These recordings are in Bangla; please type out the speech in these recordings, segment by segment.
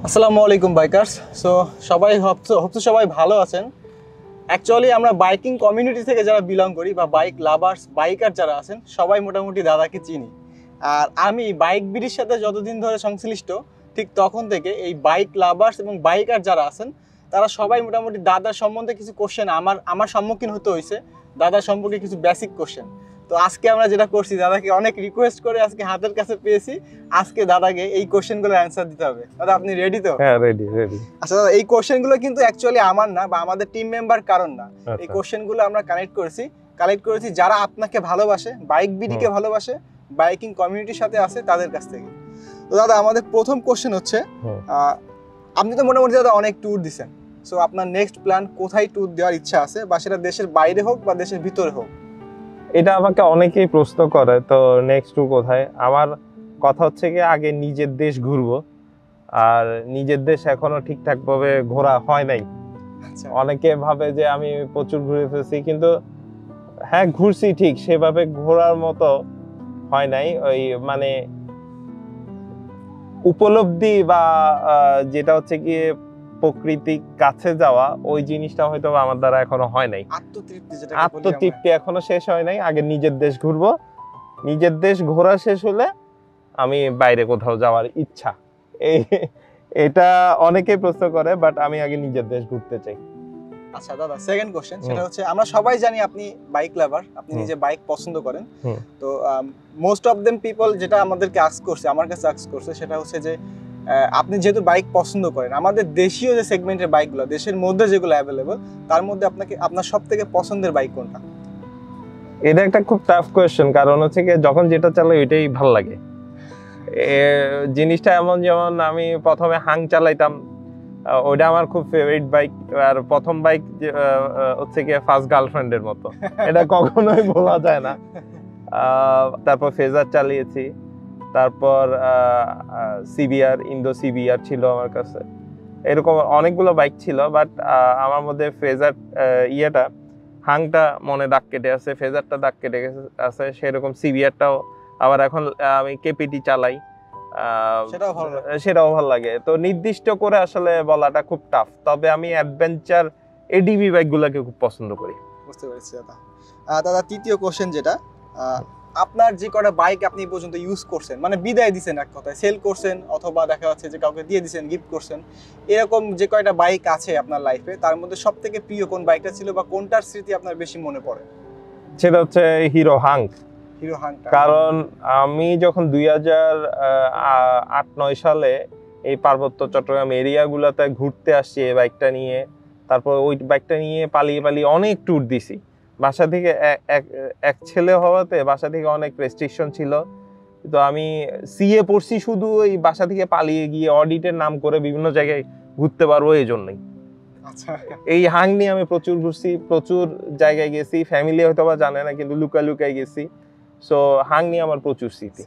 আসসালামু আলাইকুম বাইকার্স। সো সবাই হপসো সবাই ভালো আছেন। অ্যাকচুয়ালি আমরা বাইকিং কমিউনিটি থেকে যারা বিলং করি বা বাইক লাভার্স বাইকার যারা আছেন সবাই মোটামুটি দাদাকে চিনি। আর আমি বাইক বিডির সাথে যতদিন ধরে সংশ্লিষ্ট ঠিক তখন থেকে এই বাইক লাভার্স এবং বাইকার যারা আছেন তারা সবাই মোটামুটি দাদার সম্বন্ধে কিছু কোশ্চেন আমার সম্মুখীন হতে হয়েছে, দাদার সম্পর্কে কিছু বেসিক কোশ্চেন। তো আজকে আমরা যেটা করছি, দাদাকে অনেক রিকোয়েস্ট করে আজকে হাতের কাছে পেয়েছি, আজকে দাদাকে এই কোশ্চেনগুলোর অ্যান্সার দিতে হবে। দাদা আপনি রেডি তো? হ্যাঁ, রেডি। আচ্ছা দাদা, এই কোশ্চেনগুলো কিন্তু অ্যাকচুয়ালি আমার না বা আমাদের টিম মেম্বার কারণ না। এই কোশ্চেনগুলো আমরা কালেক্ট করেছি যারা আপনাকে ভালোবাসে, বাইক বিডিকে ভালোবাসে, বাইকিং কমিউনিটির সাথে আছে তাদের কাছ থেকে। তো দাদা আমাদের প্রথম কোশ্চেন হচ্ছে, আপনি তো মোটামুটি দাদা অনেক ট্যুর দিচ্ছেন, সো আপনার নেক্সট প্ল্যান কোথায় ট্যুর দেওয়ার ইচ্ছা আছে, বা সেটা দেশের বাইরে হোক বা দেশের ভিতরে হোক? এটা আমাকে অনেকেই প্রশ্ন করে, তো নেক্সট ট্যুর কোথায়। আমার কথা হচ্ছে কি, আগে নিজের দেশ ঘুরবো। আর নিজের দেশ এখনো ঠিকঠাক ভাবে ঘোরা হয় নাই। অনেকে ভাবে যে আমি প্রচুর ঘুরে ফেলছি, কিন্তু হ্যাঁ ঘুরছি ঠিক, সেভাবে ঘোরার মতো হয় নাই। ওই মানে উপলব্ধি বা যেটা হচ্ছে কি প্রকৃতির কাছে যাওয়া, ওই জিনিসটা হয়তো আমার দ্বারা এখনো হয় নাই। আত্মতৃপ্তি এখনো শেষ হয় নাই। আগে নিজের দেশ ঘুরবো, নিজের দেশ ঘোরা শেষ হলে আমি বাইরে কোথাও যাওয়ার ইচ্ছা। এটা অনেকেই প্রশ্ন করে, বাট আমি আগে নিজের দেশ ঘুরতে চাই। আচ্ছা দাদা, সেকেন্ড কোশ্চেন, সেটা হচ্ছে আমরা সবাই জানি আপনি বাইক লাভার, আপনি নিজে বাইক পছন্দ করেন। তো মোস্ট অফ দেম পিপল যেটা আমাদেরকে আস্ক করছে, আমার কাছে আস্ক করছে, সেটা হচ্ছে যে আপনি যেহেতু বাইক পছন্দ করেন, আমাদের দেশীয় যে সেগমেন্টের বাইকগুলো, দেশের মধ্যে যেগুলো অ্যাভেলেবল, তার মধ্যে আপনার সব থেকে পছন্দের বাইক কোনটা? এটা একটা খুব টাফ কোয়েশ্চেন, কারণ হচ্ছে কি যখন যেটা চালাই ওইটাই ভালো লাগে। জিনিসটা এমন, যেমন আমি প্রথমে হাং চালাইতাম, ওইটা আমার খুব ফেভারিট বাইক। আর প্রথম বাইক হচ্ছে কি ফার্স্ট গার্লফ্রেন্ডের মতো, এটা কখনোই বলা যায় না। তারপর ফেজার চালিয়েছি, তারপর সিবিআর, ইন্দো সিবিআর ছিল আমার কাছে। এরকম অনেকগুলো বাইক ছিল, বাট আমার মধ্যে ফেজার ইয়েটা, হাংটা মনে দাগ কেটে আছে, ফেজারটা দাগ কেটে আছে। সেরকম সিবিআরটাও আবার এখন আমি কেপিটি চালাই, সেটাও ভালো লাগে। তো নির্দিষ্ট করে আসলে বলাটা খুব টাফ, তবে আমি অ্যাডভেঞ্চার এডিবি বাইকগুলোকে খুব পছন্দ করি। বুঝতে পেরেছি দাদা। দাদা তৃতীয় কোশ্চেন যেটা, আপনার যে কটা বাইক আপনি পর্যন্ত ইউজ করছেন, মানে বিদায় দিচ্ছেন, এক কথায় সেল করছেন অথবা দেখা যাচ্ছে যে কাউকে দিয়ে দিচ্ছেন, গিফট করছেন, এরকম যে কয়টা বাইক আছে আপনার লাইফে, তার মধ্যে সব থেকে প্রিয় কোন বাইকটা ছিল বা কোনটার স্মৃতি আপনার বেশি মনে পড়ে? সেটা হচ্ছে হিরো হাং। কারণ আমি যখন 2008-9 সালে এই পার্বত্য চট্টগ্রাম এরিয়াগুলোতে ঘুরতে আসছি এই বাইকটা নিয়ে, তারপর ওই বাইকটা নিয়ে পালিয়ে অনেক ট্যুর দিছি। বাসা থেকে এক ছেলে হওয়াতে বাসা থেকে অনেক রেস্ট্রিকশন ছিল, তো আমি সিএ পড়ছি শুধু ওই বাসা থেকে পালিয়ে গিয়ে অডিটের নাম করে বিভিন্ন জায়গায় ঘুরতে পারবো এই জন্যই। এই হাং নিয়ে আমি প্রচুর ঘুরছি, প্রচুর জায়গায় গেছি। ফ্যামিলি হয়তো বা জানে না, কিন্তু লুকায় গেছি। সো হাং নিয়ে আমার প্রচুর স্মৃতি।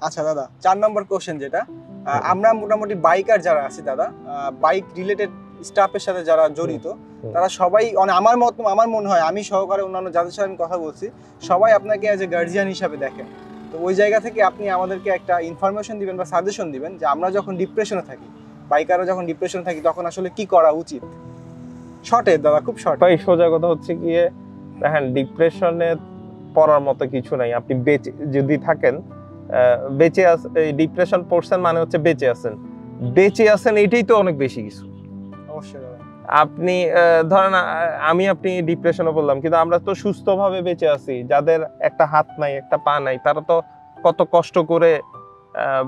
আচ্ছা দাদা, 4 নম্বর কোশ্চেন যেটা, আমরা মোটামুটি বাইকার যারা আছি দাদা, বাইক রিলেটেড স্টাফের সাথে যারা জড়িত, তারা সবাই আমার মনে হয়, আমি সহকারে অন্যান্য যাদের সাথে আমি কথা বলছি, সবাই আপনাকে অ্যাজ এ গার্জিয়ান হিসাবে দেখেন। তো ওই জায়গা থেকে আপনি আমাদেরকে একটা ইনফরমেশন দিবেন বা সাজেশন দিবেন যে আমরা যখন ডিপ্রেশনে থাকি, বাইকাররা যখন ডিপ্রেশনে থাকি, তখন আসলে কি করা উচিত? শর্টে দাদা, খুব শর্ট। ভাই সোজা কথা হচ্ছে গিয়ে দেখেন, ডিপ্রেশনে পড়ার মতো কিছু নাই। আপনি বেঁচে যদি থাকেন, বেঁচে ডিপ্রেশন পড়ছেন মানে হচ্ছে বেঁচে আছেন, এটাই তো অনেক বেশি কিছু। অবশ্যই আপনি ধরেন আপনি ডিপ্রেশনে বললাম, কিন্তু আমরা তো সুস্থভাবে বেঁচে আছি। যাদের একটা হাত নাই, একটা পা নাই, তারা তো কত কষ্ট করে,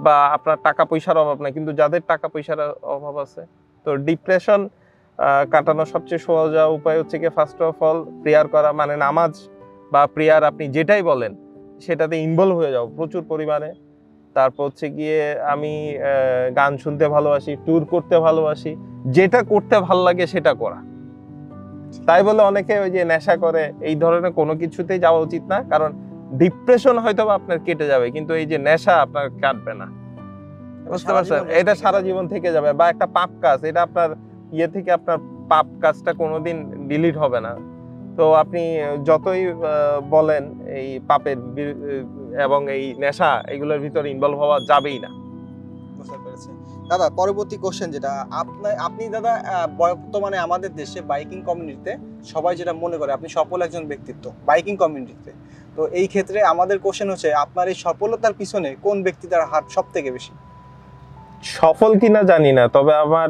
বা আপনার টাকা পয়সার অভাব নাই, কিন্তু যাদের টাকা পয়সার অভাব আছে, তো ডিপ্রেশন কাটানোর সবচেয়ে সহজ উপায় হচ্ছে কি, ফার্স্ট অফ অল প্রেয়ার করা, মানে নামাজ বা প্রেয়ার আপনি যেটাই বলেন সেটাতে ইনভলভ হয়ে যাও প্রচুর পরিমাণে। তারপর হচ্ছে গিয়ে আমি গান শুনতে ভালোবাসি, ট্যুর করতে ভালোবাসি, যেটা করতে ভালো লাগে সেটা করা। তাই বলে অনেকে ওই যে নেশা করে, এই ধরনের কোনো কিছুতেই যাওয়া উচিত না। কারণ ডিপ্রেশন হয়তো আপনার কেটে যাবে, কিন্তু এই যে নেশা আপনার কাটবে না। বুঝতে পারছেন? এটা সারা জীবন থেকে যাবে। বা একটা পাপ কাজ, এটা আপনার থেকে আপনার পাপ কাজটা কোনোদিন ডিলিট হবে না। তো আপনি যতই বলেন এই পাপের এবং এই নেশা, এগুলোর ভিতরে ইনভলভ হওয়া যাবেই না। বুঝতে পেরেছি। দাদা পরবর্তী কোশ্চেন যেটা আপনি দাদা বর্তমানে আমাদের দেশে বাইকিং কমিউনিটিতে সবাই যেটা মনে করে আপনি সফল একজন ব্যক্তিত্ব বাইকিং কমিউনিটিতে। তো এই ক্ষেত্রে আমাদের কোশ্চেন হচ্ছে আপনার এই সফলতার পিছনে কোন ব্যক্তিটার হাত সব থেকে বেশি? সফল কিনা জানি না, তবে আমার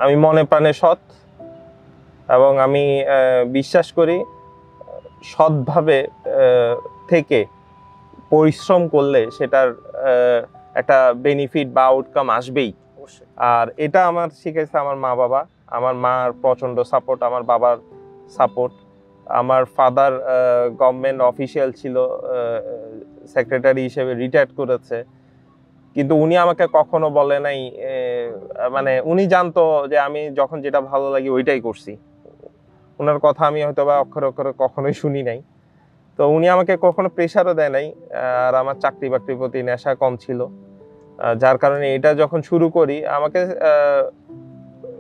আমি মনে প্রাণে সৎ, এবং আমি বিশ্বাস করি সৎভাবে থেকে পরিশ্রম করলে সেটার একটা বেনিফিট বা আউটকাম আসবেই। অবশ্যই। আর এটা আমার শিখাইছে আমার মা বাবা। আমার মার প্রচণ্ড সাপোর্ট, আমার বাবার সাপোর্ট। আমার ফাদার গভর্নমেন্ট অফিসিয়াল ছিল, সেক্রেটারি হিসেবে রিটায়ার্ড করেছে, কিন্তু উনি আমাকে কখনো বলে নাই, মানে উনি জানতো যে আমি যখন যেটা ভালো লাগে ওইটাই করছি। ওনার কথা আমি হয়তো বা অক্ষরে অক্ষরে কখনোই শুনি নাই। তো উনি আমাকে কখনো প্রেশারও দেয় নাই। আর আমার চাকরি বাকরির প্রতি নেশা কম ছিল, যার কারণে এটা যখন শুরু করি আমাকে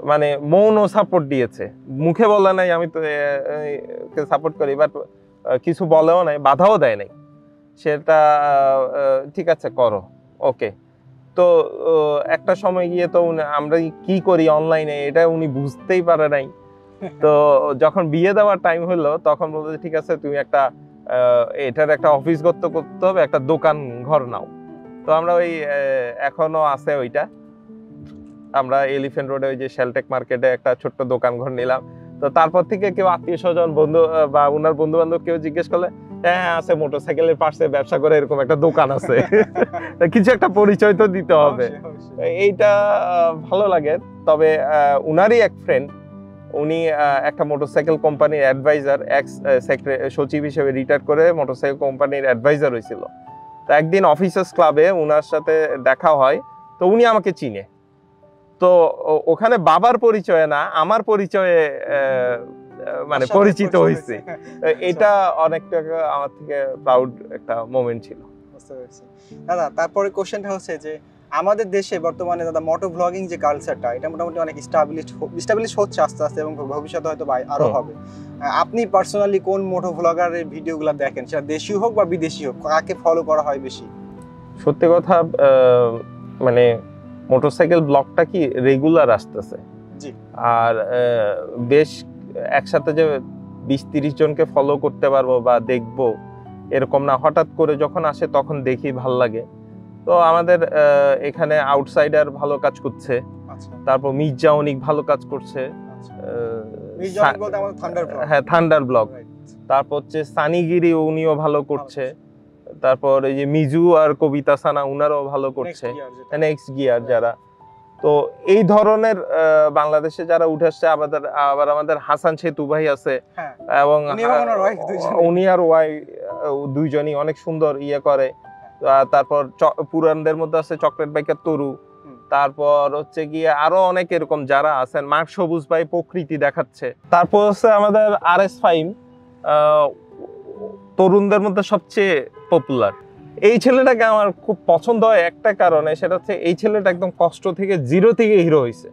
মানে মৌন সাপোর্ট দিয়েছে, মুখে বলে নাই আমি তো সাপোর্ট করি, বাট কিছু বলেও নাই, বাধাও দেয় নাই। সেটা ঠিক আছে করো, ওকে। তো একটা সময় গিয়ে তো আমরা কি করি অনলাইনে এটা উনি বুঝতেই পারে নাই। তো যখন বিয়ে দেওয়ার টাইম হলো তখন বলতে ঠিক আছে তুমি একটা এটার একটা অফিস করতে হবে, একটা দোকান ঘর নাও। তো আমরা ওই এখনো আছে ওইটা, আমরা এলিফ্যান্ট রোডে ওই যে শেলটেক মার্কেটে একটা ছোট্ট দোকান ঘর নিলাম। তো তারপর থেকে কেউ আত্মীয় স্বজন বন্ধু বা ওনার বন্ধু বান্ধব কেউ জিজ্ঞেস করলে হ্যাঁ আছে মোটরসাইকেলের পাশে ব্যবসা করে এরকম একটা দোকান আছে, কিছু একটা পরিচয় তো দিতে হবে। এইটা ভালো লাগে। তবে উনারই এক ফ্রেন্ড, উনি একটা মোটরসাইকেল কোম্পানির অ্যাডভাইজার, এক্স সচিব হিসেবে রিটায়ার করে মোটরসাইকেল কোম্পানির অ্যাডভাইজার হয়েছিল। তো একদিন অফিসার্স ক্লাবে উনার সাথে দেখা হয়, তো উনি আমাকে চিনে। তো ওখানে বাবার পরিচয়ে না আমার পরিচয়ে মানে পরিচিত হয়েছে। এটা অনেকটা আমার থেকে প্রাউড একটা মোমেন্ট ছিল। বুঝতে পেরেছি দাদা। তারপরে কোশ্চেনটা হচ্ছে যে আমাদের দেশে বর্তমানে দাদা মোটো ব্লগিং যে কালচারটা এটা মোটামুটি অনেক স্টাবলিশ হচ্ছে আস্তে আস্তে, এবং ভবিষ্যতে হয়তো আরো হবে। আপনি পার্সোনালি কোন মোটো ব্লগারের ভিডিওগুলো দেখেন, সেটা দেশি হোক বা বিদেশি হোক, কাকে ফলো করা হয় বেশি? সত্যি কথা মানে মোটরসাইকেল ব্লগটা কি রেগুলার আসতেছে, জি। আর বেশ একসাথে যে 20-30 জনকে ফলো করতে পারবো বা দেখবো এরকম না, হঠাৎ করে যখন আসে তখন দেখি ভাল লাগে। তো আমাদের এখানে আউটসাইডার ভালো কাজ করছে, তারপর মির্জা অনেক ভালো কাজ করছে, হ্যাঁ থান্ডার ব্লগ, তারপর হচ্ছে সানিগিরি উনিও ভালো করছে, তারপর এই যে মিজু আর কবিতা সানা উনারাও ভালো করছে, নেক্সট গিয়ার যারা। তো এই ধরনের বাংলাদেশে যারা উঠে আসছে, আবার আমাদের হাসান সেতু ভাই আছে, এবং উনি আর ওয়াই দুইজনই অনেক সুন্দর ইয়ে করে। তারপর পুরানদের মধ্যে আছে চকলেট বাইকের তরু, তারপর হচ্ছে গিয়ে আরো অনেক এরকম যারা আছেন, মার্ক সবুজ ভাই প্রকৃতি দেখাচ্ছে। তারপর হচ্ছে আমাদের RS5 তরুণদের মধ্যে সবচেয়ে পপুলার। এই ছেলেটাকে আমার খুব পছন্দ হয় একটা কারণে, সেটা হচ্ছে এই ছেলেটা একদম কষ্ট থেকে জিরো থেকে হিরো হয়েছে।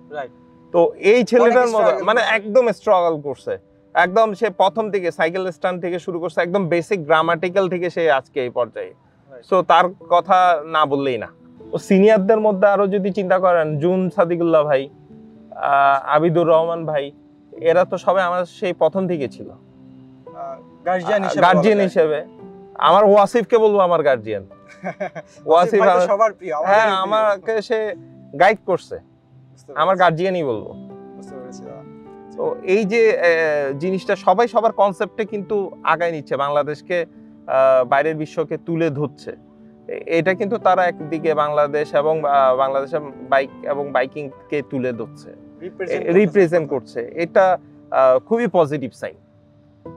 তো এই ছেলেটার মতো মানে একদম স্ট্রাগল করছে, একদম সে প্রথম থেকে সাইকেল স্ট্যান্ড থেকে শুরু করছে, একদম বেসিক গ্রামাটিক্যাল থেকে সে আজকে এই পর্যায়ে। সো তার কথা না বললেই না। ও সিনিয়রদের মধ্যে আরো যদি চিন্তা করেন, জুন সাদিকুল্লাহ ভাই, আবিদুর রহমান ভাই, এরা তো সবাই আমার সেই প্রথম থেকে ছিল গার্জিয়ান হিসেবে। আমার ওয়াসিফকে বলবো আমার গার্জিয়ান। ওয়াসিফ সবার প্রিয়, হ্যাঁ আমাকে সে গাইড করছে, আমার গার্জিয়ানই বলবো। তো এই যে জিনিসটা সবাই সবার কনসেপ্টে কিন্তু আগায় নিচ্ছে, বাংলাদেশকে বাইরের বিশ্বকে তুলে ধরছে। এটা কিন্তু তারা একদিকে বাংলাদেশ এবং বাংলাদেশের বাইক এবং বাইকিং কে তুলে ধরছে, রিপ্রেজেন্ট করছে। এটা খুবই পজিটিভ সাইন।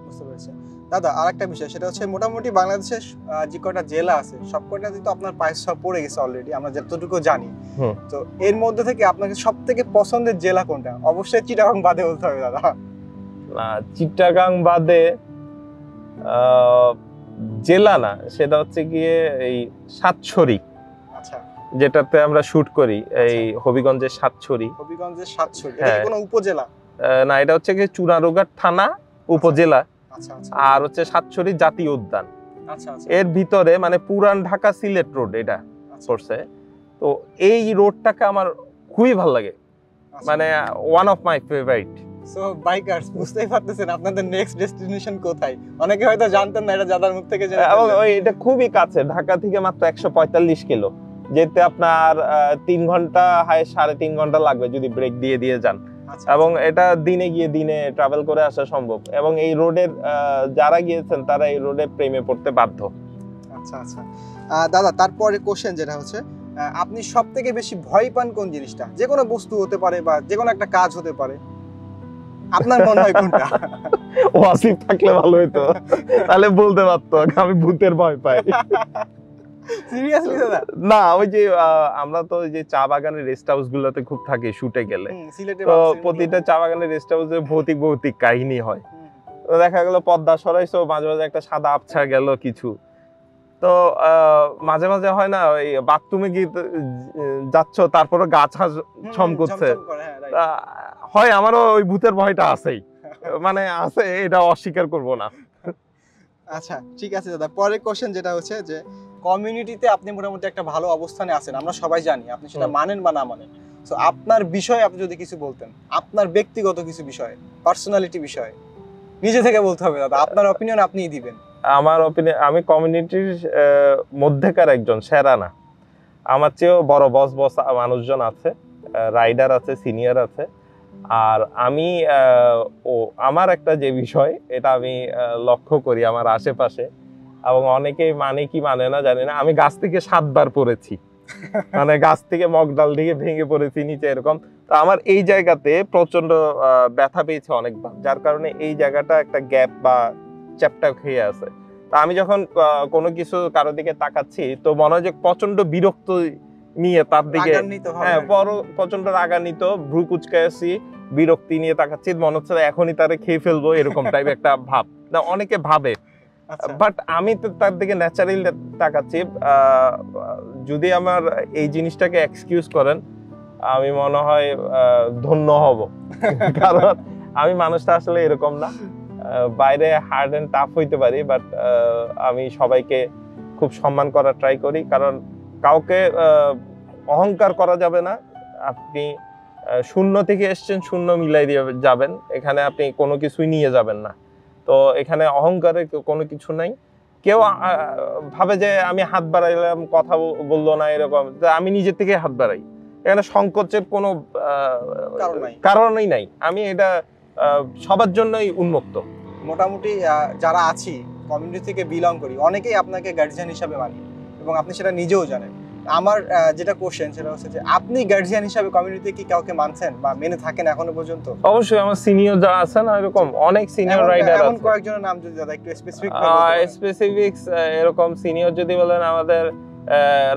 বুঝতে পেরেছি দাদা। আরেকটা বিষয় সেটা হচ্ছে মোটামুটি বাংলাদেশের যে কটা জেলা আছে সব কটাতে তো আপনার পায়ের সব পড়ে গেছে অলরেডি, আমরা যতটুকু জানি। তো এর মধ্যে থেকে আপনাকে সবথেকে পছন্দের জেলা কোনটা? অবশ্যই চিটাগাং বাদে বলতে হবে দাদা। না, চিটাগাং বাদে জেলা না, সেটা হচ্ছে গিয়ে এই সাতছড়ি, যেটাতে আমরা শুট করি, এই হবিগঞ্জের সাতছড়ি। হবিগঞ্জের সাতছড়ি এটা কি কোনো উপজেলা? না, এটা হচ্ছে কি চুনারুঘাট থানা উপজেলা। আর হচ্ছে সাতছড়ি জাতীয় উদ্যান। এর ভিতরে মানে পুরান ঢাকা সিলেট রোড এটা পড়ছে। তো এই রোডটাকে আমার খুবই ভালো লাগে, আচ্ছা। মানে one of my favourite. So bikers বুঝতেই পারতেছেন আপনাদের নেক্সট ডেস্টিনেশন কোথায়। অনেকে হয়তো জানতেন না, এটা দাদার মুখ থেকে জেনে এবং ফেললেন। ওই এটা খুবই কাছে, ঢাকা থেকে মাত্র 145 কিলো, যেতে আপনার 3 ঘন্টা, হায় 3.5 ঘন্টা লাগবে যদি ব্রেক দিয়ে দিয়ে যান। আচ্ছা, এবং এটা দিনে গিয়ে দিনে ট্রাভেল করে আসা সম্ভব, এবং এই রোডের যারা গিয়েছেন তারা এই রোডে প্রেমে পড়তে বাধ্য। আচ্ছা আচ্ছা দাদা, তারপরে কোশ্চেন যেটা হচ্ছে, আপনি সব থেকে বেশি ভয় পান কোন জিনিসটা? যে কোনো বস্তু হতে পারে বা যে কোনো একটা কাজ হতে পারে, আপনার মনে হয় কোনটা? ও আসিফ থাকলে ভালো হতো, তাহলে বলতে পারতো আমি ভূতের ভয় পাই। সিরিয়াসলি দাদা? না, ওই যে আমরা তো ওই যে চা বাগানের রেস্ট হাউস গুলোতে খুব থাকি শুটে গেলে, সিলেটে তো প্রতিটা চা বাগানের রেস্ট হাউসে ভৌতিক ভৌতিক কাহিনী হয়। তো দেখা গেল পর্দা সরাইছো, মাঝে মাঝে একটা সাদা আবছা গেল কিছু, তো মাঝে মাঝে হয় না ওই বাথরুমে গিয়ে যাচ্ছ তারপরে গাছ ছম করছে, হয় আমারও ওই ভূতের ভয়টা আছেই, মানে আছে, এটা অস্বীকার করব না। আচ্ছা ঠিক আছে দাদা, পরের কোশ্চেন যেটা হচ্ছে যে কমিউনিটিতে আপনি মোটামুটি একটা ভালো অবস্থানে আছেন, আমরা সবাই জানি, আপনি সেটা মানেন বা না মানেন। সো আপনার বিষয়ে আপনি যদি কিছু বলতেন, আপনার ব্যক্তিগত কিছু বিষয়ে, পার্সোনালিটি বিষয়ে, নিজে থেকে বলতে হবে দাদা, আপনার অপিনিয়ন আপনিই দিবেন। আমার অপিনিয়ন, আমি কমিউনিটির মধ্যেকার একজন, সেরা না, আমার চেয়েও বড় বস বস মানুষজন আছে, রাইডার আছে, সিনিয়র আছে। আর আমি আমার একটা যে বিষয়, এটা আমি লক্ষ্য করি আমার আশেপাশে, এবং অনেকেই মানে কি মানে না জানি না, আমি গাছ থেকে 7 বার পড়েছি, মানে গাছ থেকে মগডাল দিয়ে ভেঙে পড়েছি নিচে এরকম। তো আমার এই জায়গাতে প্রচন্ড ব্যথা পেয়েছে অনেকবার, যার কারণে এই জায়গাটা একটা গ্যাপ বা চ্যাপটা খেয়ে আছে। তা আমি যখন কোনো কিছু কারোর দিকে তাকাচ্ছি, তো মনে হয় যে প্রচন্ড বিরক্ত নিয়ে তার দিকে, হ্যাঁ প্রচন্ড রাগান্বিত, ভ্রু কুচকাইছি, বিরক্তি নিয়ে তাকাচ্ছি, মনে হচ্ছে এখনই তারে খেয়ে ফেলবো, এরকম টাইপ একটা ভাব না, অনেকে ভাবে। বাট আমি তো তার দিকে ন্যাচারালি তাকাচ্ছি। যদি আমার এই জিনিসটাকে এক্সকিউজ করেন, আমি মনে হয় ধন্য হব, কারণ আমি মানুষটা আসলে এরকম না। বাইরে হার্ড এন্ড টাফ হইতে পারি, বাট আমি সবাইকে খুব সম্মান করার ট্রাই করি, কারণ কাউকে অহংকার করা যাবে না। আপনি শূন্য থেকে এসছেন, শূন্য মিলাই দিয়ে যাবেন, এখানে আপনি কোনো কিছুই নিয়ে যাবেন না। তো এখানে অহংকারের কোনো কিছু নাই। কেউ ভাবে যে আমি হাত বাড়াইলাম, কথা বললো না, এরকম, আমি নিজের থেকে হাত বাড়াই, এখানে সংকোচের কোনো কারণই নাই। আমি এটা সবার জন্যই উন্মুক্ত। মোটামুটি যারা আছি, কমিউনিটি থেকে বিলং করি, অনেকেই আপনাকে গার্জিয়ান হিসাবে মানি, এবং আপনি সেটা নিজেও জানেন। আমার যেটা কোশ্চেন সেটা হচ্ছে যে আপনি গার্জিয়ান হিসাবে কমিউনিটিতে কি কাউকে মানছেন বা মেনে থাকেন এখনো পর্যন্ত? অবশ্যই, আমার সিনিয়র যারা আছেন এরকম অনেক সিনিয়র রাইডার আছে। এমন কয়েকজনের নাম যদি দাদা একটু স্পেসিফিক্স এরকম সিনিয়র যদি বলেন, আমাদের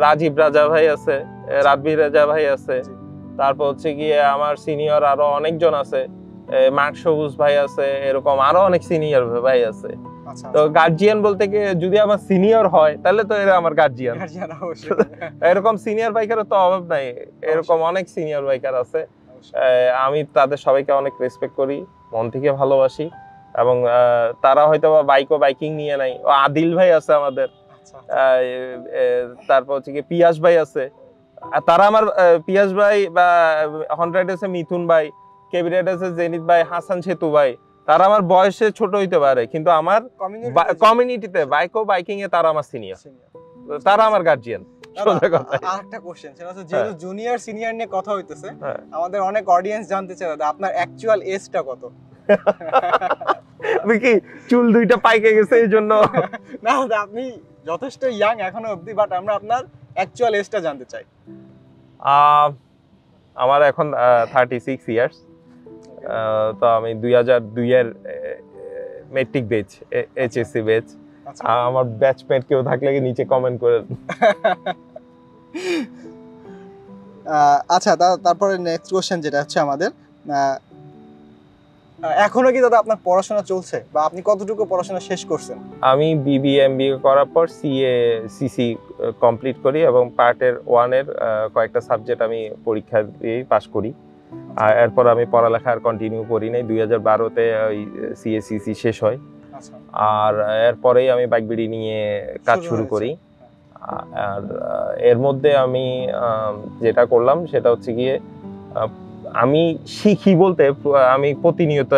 রাজীব রাজা ভাই আছে, রাজবীর রাজা ভাই আছে, তারপর হচ্ছে গিয়ে আমার সিনিয়র আরো অনেকজন আছে, মার্ক সবুজ ভাই আছে, এরকম আরো অনেক সিনিয়র ভাই আছে। তো গার্জিয়ান বলতে কি, যদি আমার সিনিয়র হয় তাহলে তো এরা আমার গার্জিয়ান, এরকম সিনিয়র বাইকারের তো অভাব নাই, এরকম অনেক সিনিয়র বাইকার আছে। আমি তাদের সবাইকে অনেক রেসপেক্ট করি, মন থেকে ভালোবাসি, এবং তারা হয়তো বাইকিং নিয়ে নাই। আদিল ভাই আছে আমাদের, তারপর হচ্ছে কি পিয়াস ভাই আছে, তারা আমার পিয়াস ভাই বা হন্ড্রেড আছে মিথুন ভাই, কেবি রাইডার্স জেনিত ভাই, হাসান সেতু ভাই, তারা আমার বয়সে ছোট হইতে পারে, কিন্তু আমার কমিউনিটিতে বাইকিং এ তারা আমার সিনিয়র, তারা আমার গার্জিয়ান। আরেকটা কোশ্চেন, সেটা হচ্ছে যেহেতু জুনিয়র সিনিয়র নিয়ে কথা হইতেছে, আমাদের অনেক অডিয়েন্স জানতে চায় দাদা আপনার অ্যাকচুয়াল এজটা কত? আমি কি চুল দুইটা পাইকে গেছে এই জন্য? না দাদা, আপনি যথেষ্ট ইয়াং এখনো অবধি, বাট আমরা আপনার অ্যাকচুয়াল এজটা জানতে চাই। আমার এখন 36 ইয়ার্স। তো আমি 2002 এর মেট্রিক ব্যাচ, এইচএসসি ব্যাচ। আমার ব্যাচমেট কেউ থাকলে নিচে কমেন্ট করেন। আচ্ছা, তারপরে নেক্সট কোশ্চেন যেটা হচ্ছে আমাদের, এখনো কি দাদা আপনার পড়াশোনা চলছে, বা আপনি কতটুকু পড়াশোনা শেষ করছেন? আমি বিবিএ এমবিএ করার পর সিএ সিসি কমপ্লিট করি, এবং পার্টের 1 এর কয়েকটা সাবজেক্ট আমি পরীক্ষা দিয়ে পাস করি। আর এরপর আমি পড়ালেখা আর কন্টিনিউ করি নাই। 2012-তে ওই সিএসিসি শেষ হয়, আর এরপরেই আমি বাইক বিডি নিয়ে কাজ শুরু করি। আর এর মধ্যে আমি যেটা করলাম সেটা হচ্ছে গিয়ে আমি শিখি বলতে আমি প্রতিনিয়ত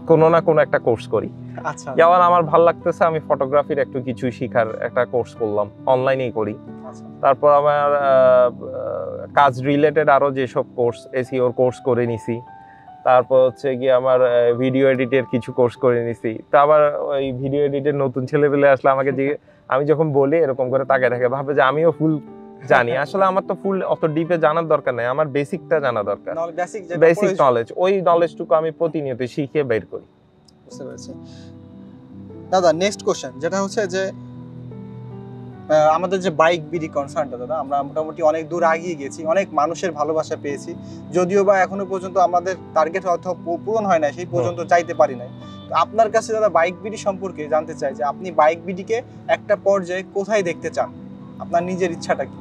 কোনো না কোনো একটা কোর্স করি। আচ্ছা যেমন আমার ভালো লাগতেছে আমি ফটোগ্রাফির একটু কিছু শিখার একটা কোর্স করলাম, অনলাইনেই করি। আচ্ছা তারপর আমার কাজ রিলেটেড আরো যেসব কোর্স, এসইওর কোর্স করে নিছি। তারপর হচ্ছে গিয়ে আমার ভিডিও এডিটের কিছু কোর্স করে নিছি। তো আবার ওই ভিডিও এডিটের নতুন ছেলেপেলে আসলে আমাকে যে আমি যখন বলি এরকম করে তাকিয়ে থাকে, ভাবে যে আমিও ফুল জানি। আসলে আমার তো ফুল অত ডিপে জানার দরকার নাই, আমার বেসিকটা জানা দরকার, বেসিক নলেজ। ওই নলেজটুকু আমি প্রতিনিয়ত শিখে বের করি। বুঝতে পেরেছি। দাদা নেক্সট কোশ্চেন যেটা হচ্ছে যে আমাদের যে বাইক বিডি কনসার্নটা দাদা, আমরা মোটামুটি অনেক দূর এগিয়ে গেছি, অনেক মানুষের ভালোবাসা পেয়েছি, যদিও বা এখনো পর্যন্ত আমাদের টার্গেট হয়তো পূরণ হয় না, সেই পর্যন্ত চাইতে পারি নাই। তো আপনার কাছে দাদা বাইক বিডি সম্পর্কে জানতে চাই যে আপনি বাইক বিডিকে একটা পর্যায়ে কোথায় দেখতে চান, আপনার নিজের ইচ্ছাটা কি?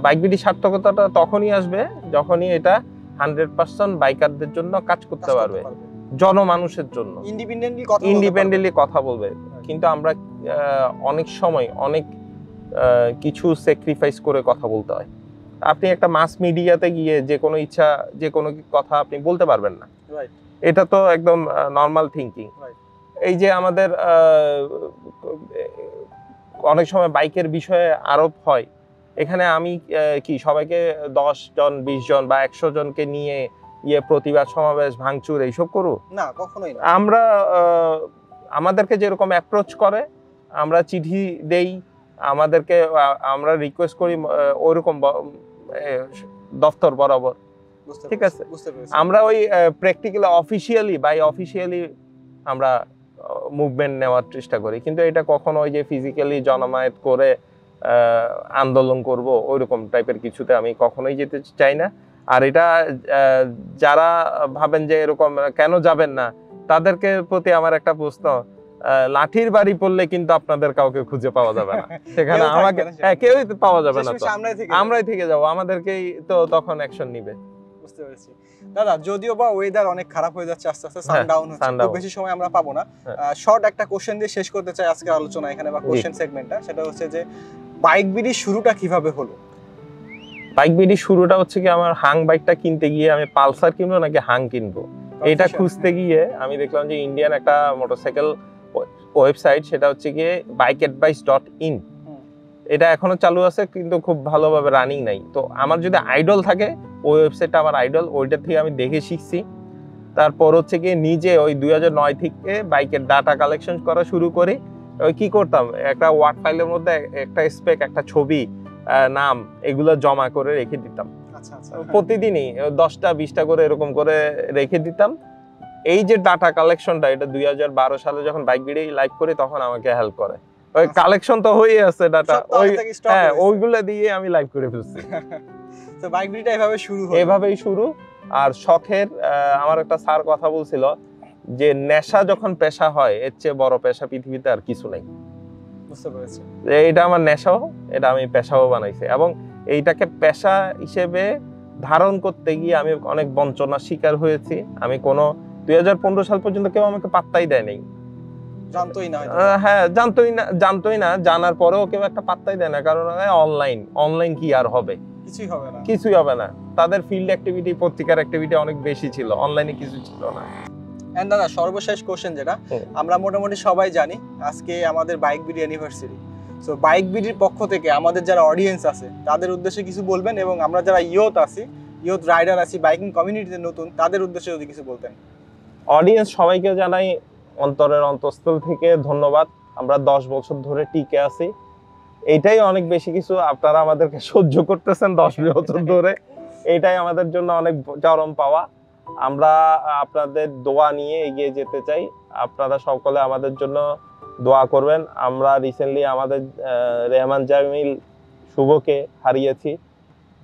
বাইক বিডি সার্থকতাটা তখনই আসবে যখনই এটা 100% বাইকারদের জন্য কাজ করতে পারবে, জনমানুষের জন্য ইন্ডিপেন্ডেন্টলি কথা বলবে। কিন্তু আমরা অনেক সময় অনেক কিছু স্যাক্রিফাইস করে কথা বলতে হয়। আপনি একটা মাস মিডিয়াতে গিয়ে যে কোনো ইচ্ছা যে কোনো কথা আপনি বলতে পারবেন না, এটা তো একদম নর্মাল থিঙ্কিং। এই যে আমাদের অনেক সময় বাইকের বিষয়ে আরোপ হয়, এখানে আমি কি সবাইকে 10 জন 20 জন বা 100 জনকে নিয়ে প্রতিবাদ সমাবেশ ভাঙচুর এইসব করব না, কখনোই না। আমরা আমাদেরকে যেরকম অ্যাপ্রোচ করে, আমরা চিঠি দেই, আমাদেরকে আমরা রিকোয়েস্ট করি ওইরকম দফতর বরাবর, ঠিক আছে? আমরা ওই প্র্যাকটিক্যালি অফিসিয়ালি আমরা মুভমেন্ট নেওয়ার চেষ্টা করি, কিন্তু এটা কখনো ওই যে ফিজিক্যালি জনমায়েত করে আন্দোলন করব ওইরকম টাইপের কিছুতে আমি কখনোই যেতে চাই না। আর এটা যারা ভাবেন যে এরকম কেন যাবেন না, তাদেরকে প্রতি আমার একটা প্রশ্ন, লাঠির বাড়ি পড়লে কিন্তু আপনাদের কাউকে খুঁজে পাওয়া যাবে না সেখানে, আমাকে কেউই পাওয়া যাবে না, তো আমরাই থেকে যাবো, আমাদেরকেই তো তখন অ্যাকশন নিবে। বুঝতে পেরেছি দাদা। যদিও বা ওয়েদার অনেক খারাপ হয়ে যাচ্ছে, আস্তে আস্তে সানডাউন হচ্ছে, খুব বেশি সময় আমরা পাবো না। শর্ট একটা কোশ্চেন দিয়ে শেষ করতে চাই আজকের আলোচনা এখানে, বা কোশ্চেন সেগমেন্টটা। সেটা হচ্ছে যে বাইক বিডি শুরুটা কিভাবে হলো? বাইক বিডি শুরুটা হচ্ছে কি, আমার হাং বাইকটা কিনতে গিয়ে আমি পালসার কিনবো নাকি হাং কিনবো এটা খুঁজতে গিয়ে আমি দেখলাম যে ইন্ডিয়ান একটা মোটরসাইকেল ওয়েবসাইট, সেটা হচ্ছে গিয়ে bikeadvice.in। এটা এখনো চালু আছে কিন্তু খুব ভালোভাবে রানিং নাই। তো আমার যদি আইডল থাকে, ওই ওয়েবসাইটটা আমার আইডল, ওইটা থেকে আমি দেখে শিখছি। তারপর হচ্ছে গিয়ে নিজে ওই 2009 থেকে বাইকের ডাটা কালেকশন করা শুরু করি। ওই কি করতাম, একটা ওয়ার্ড ফাইলের মধ্যে একটা স্পেক, একটা ছবি, নাম, এগুলো জমা করে রেখে দিতাম। প্রতিদিনই 10টা 20টা করে এরকম করে রেখে দিতাম। এই যে ডাটা কালেকশনটা, এটা 2012 সালে যখন বাইক বিডি লাইভ করি তখন আমাকে হেল্প করে। ওই কালেকশন তো হয়ে আছে ডাটা, ওই হ্যাঁ ওইগুলো দিয়ে আমি লাইভ করে ফেলছি। তো বাইক বিডিটা এভাবেই শুরু। আর শখের, আমার একটা স্যার কথা বলছিল যে নেশা যখন পেশা হয়, এর চেয়ে বড় পেশা পৃথিবীতে আর কিছু নাই। বুঝতে পেরেছি। এটা আমার নেশাও, এটা আমি পেশাও বানাইছি, এবং এইটাকে পেশা হিসেবে ধারণ করতে গিয়ে আমি অনেক বঞ্চনার শিকার হয়েছি। আমি কোনো 2015 সাল পর্যন্ত কেউ আমাকে পাত্তাই দেয় নাই, জানতোই না, জানার পরেও কেউ একটা পাত্তাই দেয় না, কারণ অনলাইন কি আর হবে, কিছুই হবে না। তাদের ফিল্ড অ্যাক্টিভিটি, পত্রিকার অ্যাক্টিভিটি অনেক বেশি ছিল, অনলাইনে কিছু ছিল না। এন্ড দাদা সর্বশেষ কোশ্চেন যেটা আমরা মোটামুটি সবাই জানি, আজকে আমাদের bike BD anniversary. So bike বিডির পক্ষ থেকে আমাদের যারা অডিয়েন্স আছে তাদের উদ্দেশ্যে কিছু বলবেন, এবং আমরা যারা ইয়ুথ রাইডার আছি, বাইকিং কমিউনিটিতে নতুন, তাদের উদ্দেশ্যে যদি কিছু বলতেন। অডিয়েন্স সবাইকে জানাই অন্তরের অন্তঃস্থল থেকে ধন্যবাদ। আমরা 10 বছর ধরে টিকে আছি, এইটাই অনেক বেশি কিছু। আপনারা আমাদেরকে সহ্য করতেছেন 10 বছর ধরে, এইটাই আমাদের জন্য অনেক চরম পাওয়া। আমরা আপনাদের দোয়া নিয়ে এগিয়ে যেতে চাই, আপনারা সকলে আমাদের জন্য দোয়া করবেন। আমরা রিসেন্টলি আমাদের রেহমান জামিল শুভকে হারিয়েছি,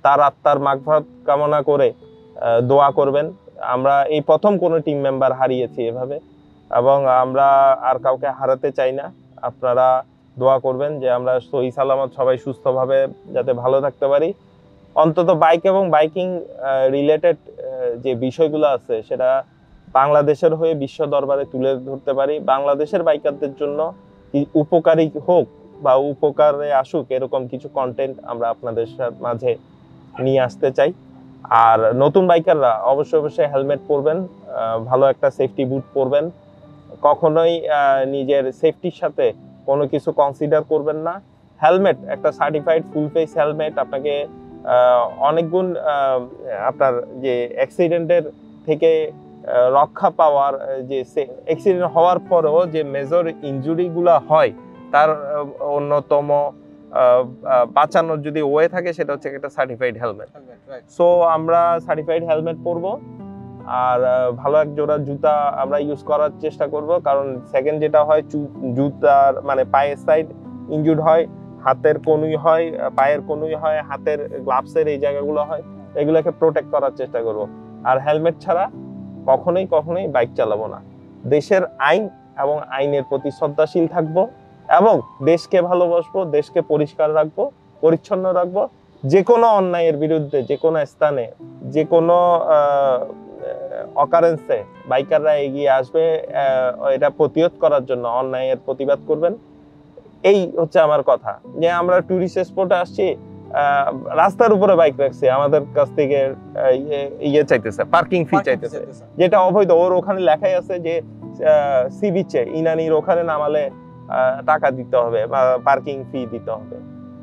তার আত্মার মাগফিরাত কামনা করে দোয়া করবেন। আমরা এই প্রথম কোনো টিম মেম্বার হারিয়েছি এভাবে, এবং আমরা আর কাউকে হারাতে চাই না। আপনারা দোয়া করবেন যে আমরা সহি সালামত সবাই সুস্থভাবে যাতে ভালো থাকতে পারি, অন্তত বাইক এবং বাইকিং রিলেটেড যে বিষয়গুলো আছে সেটা বাংলাদেশের হয়ে বিশ্ব দরবারে তুলে ধরতে পারি, বাংলাদেশের বাইকারদের জন্য উপকারী হোক বা উপকারে আসুক এরকম কিছু কন্টেন্ট আমরা আপনাদের মাঝে নিয়ে আসতে চাই। আর নতুন বাইকাররা অবশ্যই হেলমেট পরবেন, ভালো একটা সেফটি বুট পরবেন, কখনোই নিজের সেফটির সাথে কোনো কিছু কনসিডার করবেন না। হেলমেট একটা সার্টিফাইড ফুল ফেস হেলমেট আপনাকে অনেক গুণ আপনার যে অ্যাক্সিডেন্টের থেকে রক্ষা পাওয়ার, যে অ্যাক্সিডেন্ট হওয়ার পরেও যে মেজর ইনজুরিগুলো হয় তার অন্যতম বাঁচানোর যদি ওয়ে থাকে সেটা হচ্ছে একটা সার্টিফাইড হেলমেট। সো আমরা সার্টিফাইড হেলমেট পরবো আর ভালো এক জোড়া জুতা আমরা ইউজ করার চেষ্টা করব, কারণ সেকেন্ড যেটা হয় জুতার মানে পায়ের সাইড ইনজুর্ড হয়, হাতের কনুই হয়, পায়ের কনুই হয়, হাতের গ্লাভসের এই জায়গাগুলো হয়, এগুলোকে প্রোটেক্ট করার চেষ্টা করব। আর হেলমেট ছাড়া কখনোই বাইক চালাবো না। দেশের আইন এবং আইনের প্রতি শ্রদ্ধাশীল থাকবো এবং দেশকে ভালোবাসবো, দেশকে পরিষ্কার রাখবো, পরিচ্ছন্ন রাখবো। যে কোনো অন্যায়ের বিরুদ্ধে যে কোনো স্থানে যে কোনো অকারেন্সে বাইকাররা এগিয়ে আসবে এটা প্রতিরোধ করার জন্য, অন্যায়ের প্রতিবাদ করবেন। এই হচ্ছে আমার কথা। যে আমরা টুরিস্ট স্পটে আসছি, রাস্তার উপরে বাইক রাখছি, আমাদের কাছ থেকে ইয়ে চাইতেছে, পার্কিং ফি চাইতেছে, যেটা অবৈধ। ওর ওখানে লেখাই আছে যে সি বিচে ইনানির ওখানে নামালে টাকা দিতে হবে বা পার্কিং ফি দিতে হবে।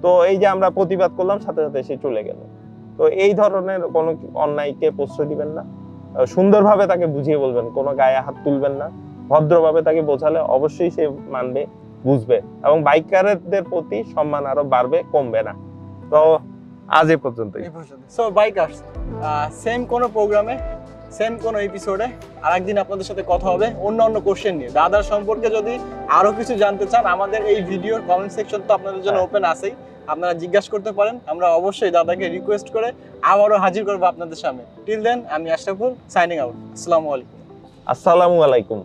তো এই যে আমরা প্রতিবাদ করলাম, সাথে সাথে সে চলে গেল। তো এই ধরনের কোনো অন্যায়কে প্রশ্রয় দিবেন না, সুন্দরভাবে তাকে বুঝিয়ে বলবেন, কোনো গায়ে হাত তুলবেন না। ভদ্রভাবে তাকে বোঝালে অবশ্যই সে মানবে, বুঝবে এবং বাইকারদের প্রতি সম্মান আরো বাড়বে, কমবে না। তো আজ এ পর্যন্তই। সো বাইকার্স, সেম কোনো প্রোগ্রামে সেম কোনো এপিসোডে আরেকদিন আপনাদের সাথে কথা হবে অন্য কোশ্চেন নিয়ে। দাদার সম্পর্কে যদি আরো কিছু জানতে চান, আমাদের এই ভিডিওর কমেন্ট সেকশন তো আপনাদের জন্য ওপেন আছেই, আপনারা জিজ্ঞাসা করতে পারেন। আমরা অবশ্যই দাদাকে রিকোয়েস্ট করে আবারও হাজির করবো আপনাদের সামনে। টিল দেন, আমি আশরাফুল, সাইনিং আউট। আসসালামু আলাইকুম। আসসালামু আলাইকুম।